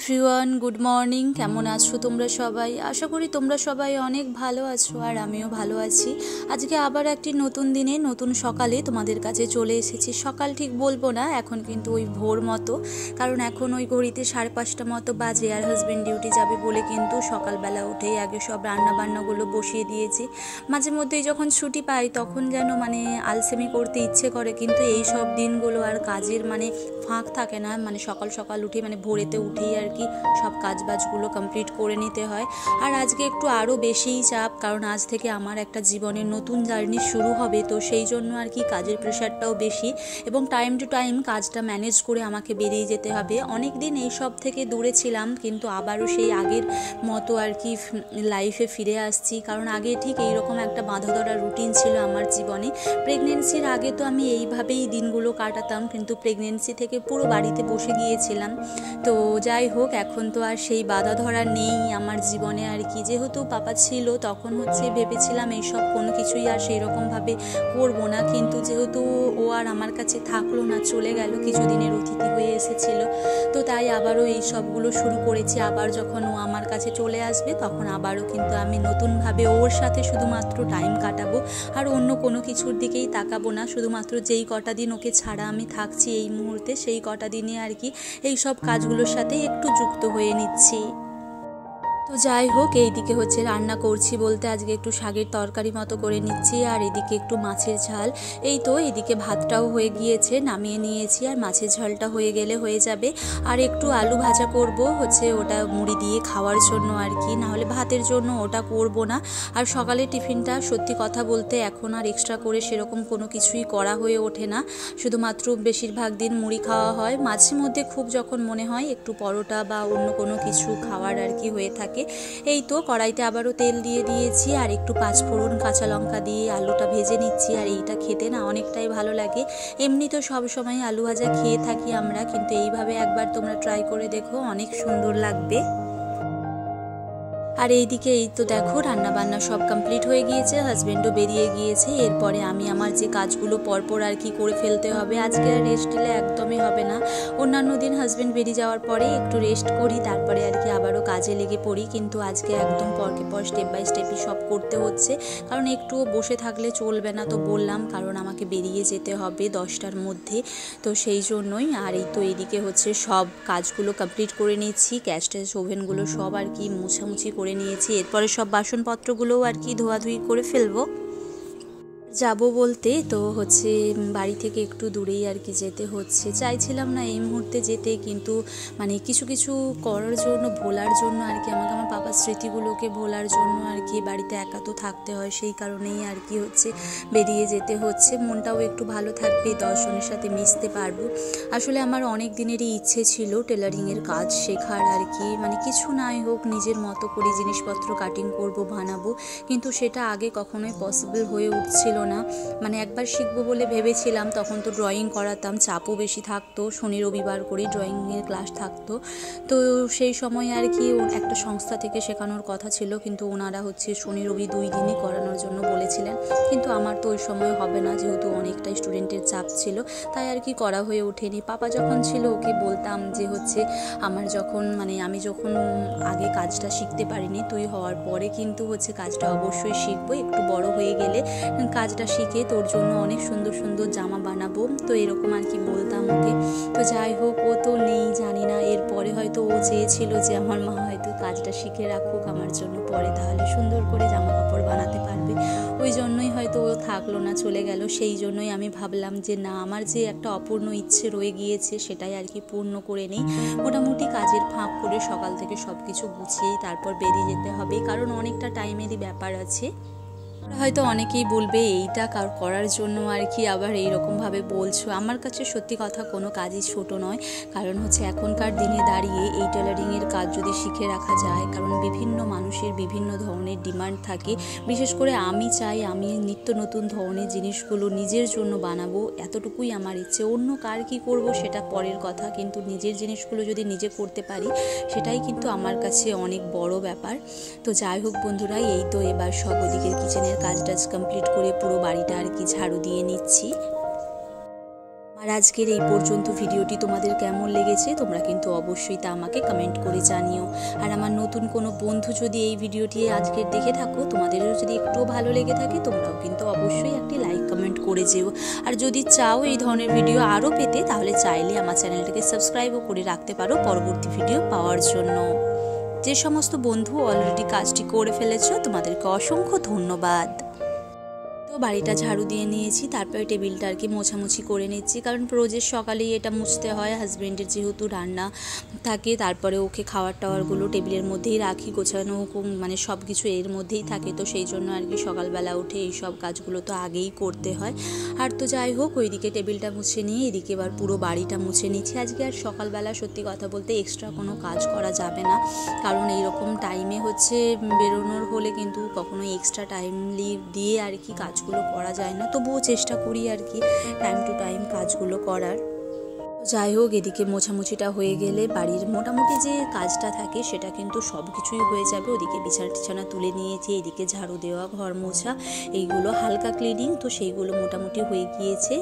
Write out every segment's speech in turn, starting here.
Everyone, good morning. কেমন আছো তোমরা সবাই? আশা করি তোমরা সবাই অনেক ভালো আছো, আর আমিও ভালো আছি। আজকে আবার একটি নতুন দিনে নতুন সকালে তোমাদের কাছে চলে এসেছি। সকাল ঠিক বলবো না, এখন কিন্তু ওই ভোর মতো, কারণ এখন ওই ঘড়িতে 5:30 মতো বাজে। আর হাজব্যান্ড ডিউটি যাবে বলে কিন্তু সকালবেলা উঠেই আগে সব রান্নাবান্নাগুলো বসিয়ে দিয়েছি। মাঝে মধ্যেই যখন ছুটি পাই তখন যেন আলসেমি করতে ইচ্ছে করে, কিন্তু এই সব দিনগুলো আর কাজের ফাঁক থাকে না। সকাল সকাল উঠে ভোরেতে উঠেই আর কি সব কাজবাজগুলো কমপ্লিট করে নিতে হয়। আর আজকে একটু আরও বেশিই চাপ, কারণ আজ থেকে আমার একটা জীবনের নতুন জার্নি শুরু হবে। তো সেই জন্য আর কি কাজের প্রেশারটাও বেশি, এবং টাইম টু টাইম কাজটা ম্যানেজ করে আমাকে বেরিয়ে যেতে হবে। অনেক দিন এইসব থেকে দূরে ছিলাম, কিন্তু আবারও সেই আগের মতো আর কি লাইফে ফিরে আসছি। কারণ আগে ঠিক এইরকম একটা বাঁধা ধরা রুটিন ছিল আমার জীবনে। প্রেগনেন্সির আগে তো আমি এইভাবেই দিনগুলো কাটাতাম, কিন্তু প্রেগনেন্সি থেকে পুরো বাড়িতে বসে গিয়েছিলাম। তো যাই হোক, এখন তো আর সেই বাধা ধরা নেই আমার জীবনে আর কি। যেহেতু পাপা ছিল তখন ভেবেছিলাম এইসব কোনো কিছুই আর সেই রকমভাবে করবো না, কিন্তু যেহেতু ও আর আমার কাছে থাকলো না, চলে গেল, কিছুদিনের অতিথি হয়ে এসেছিল, তো তাই আবারও এই সবগুলো শুরু করেছি। আবার যখন ও আমার কাছে চলে আসবে তখন আবারও কিন্তু আমি নতুনভাবে ওর সাথে শুধুমাত্র টাইম কাটাবো, আর অন্য কোনো কিছুর দিকেই তাকাবো না। শুধুমাত্র যেই কটা দিন ওকে ছাড়া আমি থাকছি এই মুহূর্তে, সেই কটা দিনে আর কি এই সব কাজগুলোর সাথে একটু যুক্ত হয়ে নিচ্ছি। তো যাই হোক, এইদিকে রান্না করছি বলতে আজকে একটু শাকের তরকারি মতো করে নিচ্ছি, আর এদিকে একটু মাছের ঝাল। এই তো এদিকে ভাতটাও হয়ে গিয়েছে, নামিয়ে নিয়েছি, আর মাছের ঝালটা হয়ে গেলে হয়ে যাবে। আর একটু আলু ভাজা করব, ওটা মুড়ি দিয়ে খাওয়ার জন্য আর কি, নাহলে ভাতের জন্য ওটা করব না। আর সকালে টিফিনটা সত্যি কথা বলতে এখন আর এক্সট্রা করে সেরকম কোনো কিছুই করা হয়ে ওঠে না, শুধুমাত্র বেশিরভাগ দিন মুড়ি খাওয়া হয়। মাঝে মধ্যে খুব যখন মনে হয় একটু পরোটা বা অন্য কোনো কিছু খাওয়ার আর কি হয়ে থাকে। এই তো কড়াইতে আবারও তেল দিয়ে দিয়েছি, আর একটু পাঁচফোড়ন কাঁচা লঙ্কা দিয়ে আলুটা ভেজে নিচ্ছি। আর এইটা খেতে না অনেকটাই ভালো লাগে। এমনি তো সব সময় আলু ভাজা খেয়ে থাকি আমরা, কিন্তু এইভাবে একবার তোমরা ট্রাই করে দেখো, অনেক সুন্দর লাগবে। আর এইদিকে এই তো দেখো রান্নাবান্না সব কমপ্লিট হয়ে গিয়েছে, হাজব্যান্ডও বেরিয়ে গিয়েছে। এরপরে আমি আমার যে কাজগুলো পরপর আর কি করে ফেলতে হবে। আজকে আর রেস্ট নিলে একদমই হবে না। অন্যান্য দিন হাজব্যান্ড বেরিয়ে যাওয়ার পরে একটু রেস্ট করি, তারপরে আর কি আবারও কাজে লেগে পড়ি, কিন্তু আজকে একদম পরকে পর স্টেপ বাই স্টেপই সব করতে হচ্ছে, কারণ একটুও বসে থাকলে চলবে না। তো বললাম, কারণ আমাকে বেরিয়ে যেতে হবে 10টার মধ্যে, তো সেই জন্যই। আর এই তো এইদিকে সব কাজগুলো কমপ্লিট করে নিচ্ছি, গ্যাস ট্যাস ওভেনগুলো সব আর কি মোছামুছি করে নিয়েছি। এরপরে সব বাসনপত্রগুলোও আর কি ধোয়াধুয়ি করে ফেলবো। যাব বলতে তো বাড়ি থেকে একটু দূরেই আর কি যেতে হচ্ছে। চাইছিলাম না এই মুহূর্তে যেতে, কিন্তু কিছু কিছু করার জন্য, ভোলার জন্য আর কি, আমাকে আমার বাবার স্মৃতিগুলোকে ভোলার জন্য আর কি বাড়িতে একা তো থাকতে হয়, সেই কারণেই আর কি বেরিয়ে যেতে হচ্ছে। মনটাও একটু ভালো থাকবে, 10 জনের সাথে মিশতে পারবো। আসলে আমার অনেক দিনেরই ইচ্ছে ছিল টেলারিংয়ের কাজ শেখার আর কি, কিছু নাই হোক নিজের মতো করে জিনিসপত্র কাটিং করব, বানাবো, কিন্তু সেটা আগে কখনোই পসিবল হয়ে উঠছিল না। একবার শিখবো বলে ভেবেছিলাম, তখন তো ড্রয়িং করাতাম, চাপও বেশি থাকতো, শনি রবিবার করে ড্রয়িংয়ের ক্লাস থাকতো। তো সেই সময় আর কি একটা সংস্থা থেকে শেখানোর কথা ছিল, কিন্তু ওনারা শনি রবি 2 দিনই করানোর জন্য বলেছিলেন, কিন্তু আমার তো ওই সময় হবে না, যেহেতু অনেকটাই স্টুডেন্টের চাপ ছিল, তাই আর কি করা হয়ে ওঠেনি। পাপা যখন ছিল ওকে বলতাম যে আমার যখন আমি যখন আগে কাজটা শিখতে পারিনি, তুই হওয়ার পরে কিন্তু কাজটা অবশ্যই শিখবো, একটু বড় হয়ে গেলে কাজটা শিখে তোর জন্য অনেক সুন্দর সুন্দর জামা বানাবো। তো এরকম আর কি বলতাম ওকে। তো যাই হোক, ও তো নেই, জানি না এরপরে হয়তো ও চেয়েছিল যে আমার মা হয়তো কাজটা শিখে রাখুক আমার জন্য, পরে তাহলে সুন্দর করে জামা কাপড় বানাতে পারবে। ওই জন্যই হয়তো ও থাকলো না, চলে গেল। সেই জন্যই আমি ভাবলাম যে না, আমার যে একটা অপূর্ণ ইচ্ছে রয়ে গিয়েছে সেটাই আর কি পূর্ণ করে নেই। মোটামুটি কাজের ফাঁক করে সকাল থেকে সব কিছু গুছিয়েই তারপর বেরিয়ে যেতে হবে, কারণ অনেকটা টাইমেরই ব্যাপার আছে। হয়তো অনেকেই বলবে এইটা করার জন্য আর কি আবার এইরকমভাবে বলছো। আমার কাছে সত্যি কথা কোনো কাজই ছোট নয়, কারণ এখনকার দিনে দাঁড়িয়ে এই টেলারিংয়ের কাজ যদি শিখে রাখা যায়, কারণ বিভিন্ন মানুষের বিভিন্ন ধরনের ডিমান্ড থাকে। বিশেষ করে আমি চাই আমি নিত্য নতুন ধরনের জিনিসগুলো নিজের জন্য বানাবো, এতটুকুই আমার ইচ্ছে। অন্য কার কী করব সেটা পরের কথা, কিন্তু নিজের জিনিসগুলো যদি নিজে করতে পারি সেটাই কিন্তু আমার কাছে অনেক বড় ব্যাপার। তো যাই হোক বন্ধুরা, এই তো এবার সব ওদিকের কিচেনের কাজ টাজ কমপ্লিট করে পুরো বাড়িটা আর কি ঝাড়ু দিয়ে নিচ্ছি। আর আজকের এই পর্যন্ত ভিডিওটি তোমাদের কেমন লেগেছে তোমরা কিন্তু অবশ্যই তা আমাকে কমেন্ট করে জানিও। আর আমার নতুন কোনো বন্ধু যদি এই ভিডিওটি আজকের দেখে থাকো, তোমাদেরও যদি একটু ভালো লেগে থাকে, তোমরাও কিন্তু অবশ্যই একটি লাইক কমেন্ট করে যেও। আর যদি চাও এই ধরনের ভিডিও আরও পেতে, তাহলে চাইলে আমার চ্যানেলটাকে সাবস্ক্রাইবও করে রাখতে পারো পরবর্তী ভিডিও পাওয়ার জন্য। যে সমস্ত বন্ধু অলরেডি কাজটি করে ফেলেছো, তোমাদেরকে অসংখ্য ধন্যবাদ। তো বাড়িটা ঝাড়ু দিয়ে নিয়েছি, তারপরে টেবিলটা আর কি মোছামুছি করে নিচ্ছি, কারণ রোজের সকালেই এটা মুছতে হয়। হাজব্যান্ডের যেহেতু রান্না থাকে, তারপরে ওকে খাওয়ার টাওয়ারগুলো টেবিলের মধ্যেই রাখি, গোছানো মানে সব কিছু এর মধ্যেই থাকে, তো সেই জন্য আর কি সকালবেলা উঠে এই সব কাজগুলো তো আগেই করতে হয়। আর তো যাই হোক, ওইদিকে টেবিলটা মুছে নিয়ে এদিকে এবার পুরো বাড়িটা মুছে নিচ্ছি। আজকে আর সকালবেলা সত্যি কথা বলতে এক্সট্রা কোনো কাজ করা যাবে না, কারণ এইরকম টাইমে হচ্ছে বেরোনোর হলে কিন্তু কখনো এক্সট্রা টাইম দিয়ে আর কি কাজগুলো করা যায় না। তবুও চেষ্টা করি আর কি টাইম টু টাইম কাজগুলো করার। যাই হোক, এদিকে মোছামুছিটা হয়ে গেলে বাড়ির মোটামুটি যে কাজটা থাকে সেটা কিন্তু সব কিছুই হয়ে যাবে। ওদিকে বিছানা টিছানা তুলে নিয়েছি, এদিকে ঝাড়ু দেওয়া, ঘর মোছা, এইগুলো হালকা ক্লিনিং, তো সেইগুলো মোটামুটি হয়ে গিয়েছে।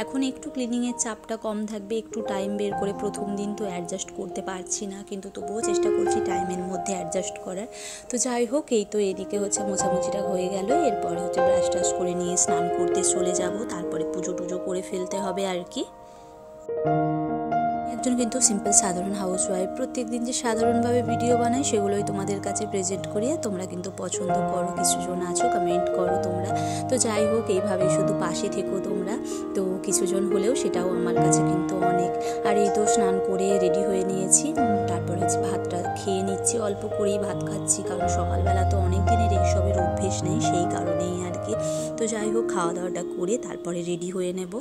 এখন একটু ক্লিনিংয়ের চাপটা কম থাকবে, একটু টাইম বের করে, প্রথম দিন তো অ্যাডজাস্ট করতে পারছি না, কিন্তু তবুও চেষ্টা করছি টাইমের মধ্যে অ্যাডজাস্ট করার। তো যাই হোক, এই তো এদিকে হচ্ছে মোছামুছিটা হয়ে গেল, এরপরে হচ্ছে ব্রাশ টাশ করে নিয়ে স্নান করতে চলে যাব, তারপরে পুজো টুজো করে ফেলতে হবে আর কি। একজন কিন্তু সিম্পল সাধারণ হাউসওয়াইফ, প্রত্যেক দিন যে সাধারণভাবে ভিডিও বানাই সেগুলোই তোমাদের কাছে প্রেজেন্ট করি, তোমরা কিন্তু পছন্দ করো, কিছুজন আছো কমেন্ট করো তোমরা। তো যাই হোক, এইভাবে শুধু পাশে থেকো তোমরা, তো কিছুজন হলেও সেটাও আমার কাছে কিন্তু অনেক। আর এই তো স্নান করে রেডি হয়ে নিয়েছি, তারপর হচ্ছে ভাতটা খেয়ে নিচ্ছি, অল্প করেই ভাত খাচ্ছি, কারণ সকালবেলা তো অনেক দিনের এইসবের অভ্যেস নেই, সেই কারণেই আর কি। তো যাই হোক, খাওয়া দাওয়াটা করে তারপরে রেডি হয়ে নেব।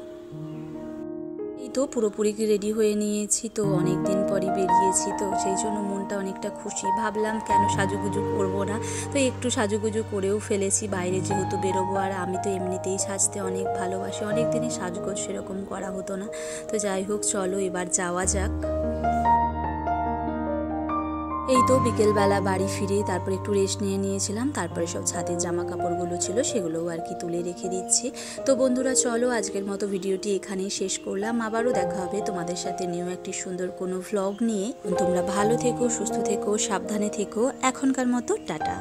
তো পুরোপুরি রেডি হয়ে নিয়েছি, তো অনেক দিন পরই বেরিয়েছি, তো সেই জন্য মনটা অনেকটা খুশি। ভাবলাম কেন সাজুগুজু করবো না, তো একটু সাজুগুজু করেও ফেলেছি, বাইরে যেহেতু বেরোবো। আর আমি তো এমনিতেই সাজতে অনেক ভালোবাসি, অনেক দিনই সাজগোজ সেরকম করা হতো না। তো যাই হোক, চলো এবার যাওয়া যাক। এই তো বিকেলবেলা বাড়ি ফিরে তারপর একটু রেস্ট নিয়েছিলাম, তারপরে সব ছাদের জামা কাপড়গুলো ছিল সেগুলোও আর কি তুলে রেখে দিচ্ছি। তো বন্ধুরা, চলো আজকের মতো ভিডিওটি এখানেই শেষ করলাম, আবারও দেখা হবে তোমাদের সাথে নিউ একটি সুন্দর কোনো ভ্লগ নিয়ে। তোমরা ভালো থেকো, সুস্থ থেকো, সাবধানে থেকো, এখনকার মতো টাটা।